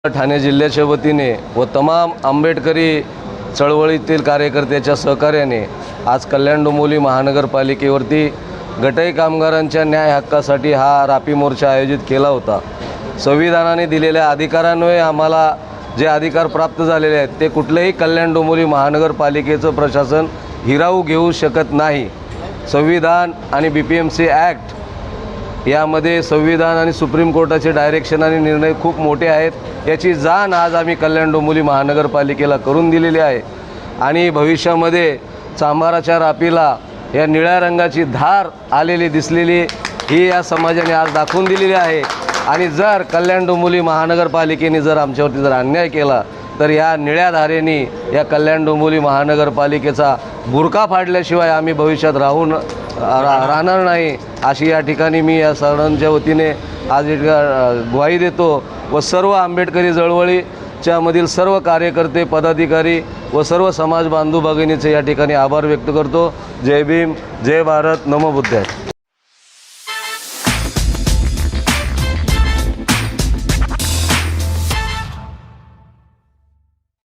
ठाणे जिल्ह्याच्या वतीने व तमाम आंबेडकरी चळवळीतील कार्यकर्त्याच्या सहकार्याने आज कल्याण डोंबिवली महानगरपालिकेवरती गटाई कामगारांच्या न्याय हक्कासाठी हा रापी मोर्चा आयोजित केला होता। संविधानाने दिलेल्या अधिकारांमुळे आम्हाला जे अधिकार प्राप्त झालेले आहेत ते कुठलेही कल्याण डोंबिवली महानगरपालिकेचं प्रशासन हिरावू घेऊ शकत नाही। संविधान आणि BPMC ॲक्ट यामध्ये संविधान आणि सुप्रीम कोर्टाचे डायरेक्शन आणि निर्णय खूप मोठे आहेत। याची जाण आज आम्ही कल्याण डोंबिवली महानगरपालिकेला करून दिलेली आहे आणि भविष्यामध्ये चांभाराच्या रापीला या निळ्या रंगाची धार आलेली दिसलेली ही या समाजाने आज दाखवून दिलेली आहे। आणि जर कल्याण डोंबिवली महानगरपालिकेने जर आमच्यावरती जर अन्याय केला तर या निळ्या धारेने या कल्याण डोंबिवली महानगरपालिकेचा बुरका फाडल्याशिवाय आम्ही भविष्यात राहणार नाही, अशी या ठिकाणी मी या सर्वांच्या वतीने आज एक ग्वाही देतो व सर्व आंबेडकरी चळवळीच्या मधील सर्व कार्यकर्ते, पदाधिकारी व सर्व समाज बांधव भगिनीचे या ठिकाणी आभार व्यक्त करतो। जय भीम, जय भारत, नमो बुद्धाय।